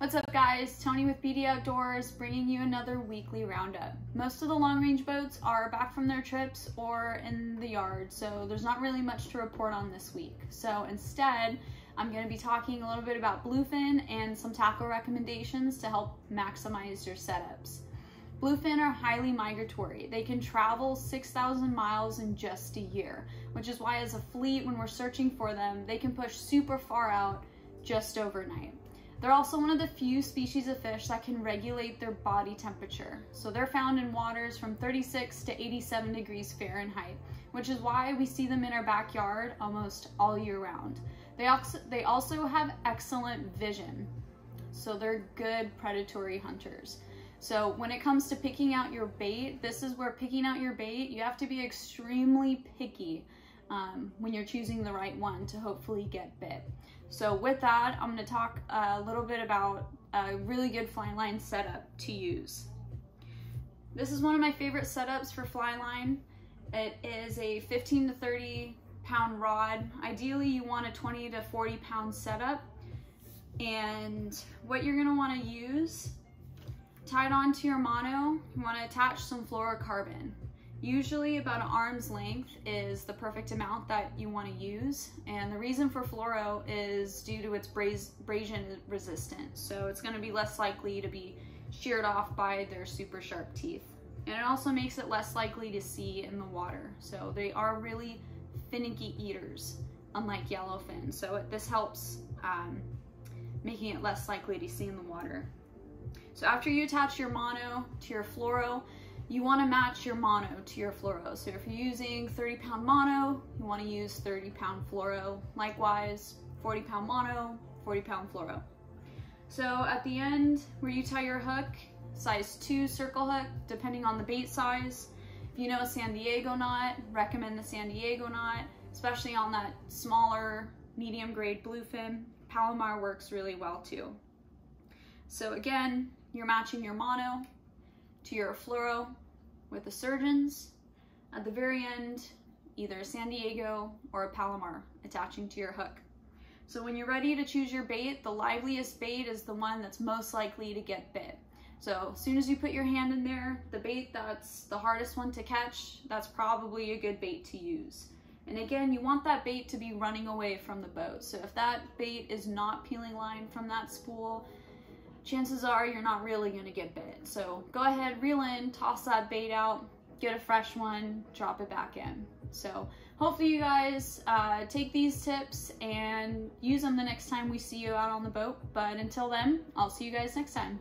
What's up guys, Tony with BD Outdoors bringing you another weekly roundup. Most of the long range boats are back from their trips or in the yard, so there's not really much to report on this week. So instead, I'm going to be talking a little bit about bluefin and some tackle recommendations to help maximize your setups. Bluefin are highly migratory. They can travel 6,000 miles in just a year, which is why as a fleet, when we're searching for them, they can push super far out just overnight. They're also one of the few species of fish that can regulate their body temperature. So they're found in waters from 36 to 87 degrees Fahrenheit, which is why we see them in our backyard almost all year round. They also have excellent vision, so they're good predatory hunters. So when it comes to picking out your bait, this is where picking out your bait, you have to be extremely picky when you're choosing the right one to hopefully get bit. So with that, I'm going to talk a little bit about a really good fly line setup to use. This is one of my favorite setups for fly line. It is a 15 to 30 pound rod. Ideally, you want a 20 to 40 pound setup. And what you're going to want to use, tied onto your mono, you want to attach some fluorocarbon. Usually about an arm's length is the perfect amount that you want to use, and the reason for fluoro is due to its abrasion resistance, so it's going to be less likely to be sheared off by their super sharp teeth, and it also makes it less likely to see in the water. So they are really finicky eaters, unlike yellowfin, so this helps making it less likely to see in the water. So after you attach your mono to your fluoro, you want to match your mono to your fluoro. So if you're using 30 pound mono, you want to use 30 pound fluoro. Likewise, 40 pound mono, 40 pound fluoro. So at the end where you tie your hook, size 2 circle hook, depending on the bait size. If you know a San Diego knot, recommend the San Diego knot, especially on that smaller medium grade bluefin. Palomar works really well too. So again, you're matching your mono to your fluoro with the surgeons. At the very end, either a San Diego or a Palomar attaching to your hook. So when you're ready to choose your bait, the liveliest bait is the one that's most likely to get bit. So as soon as you put your hand in there, the bait that's the hardest one to catch, that's probably a good bait to use. And again, you want that bait to be running away from the boat. So if that bait is not peeling line from that spool, chances are you're not really going to get bit. So go ahead, reel in, toss that bait out, get a fresh one, drop it back in. So hopefully you guys take these tips and use them the next time we see you out on the boat. But until then, I'll see you guys next time.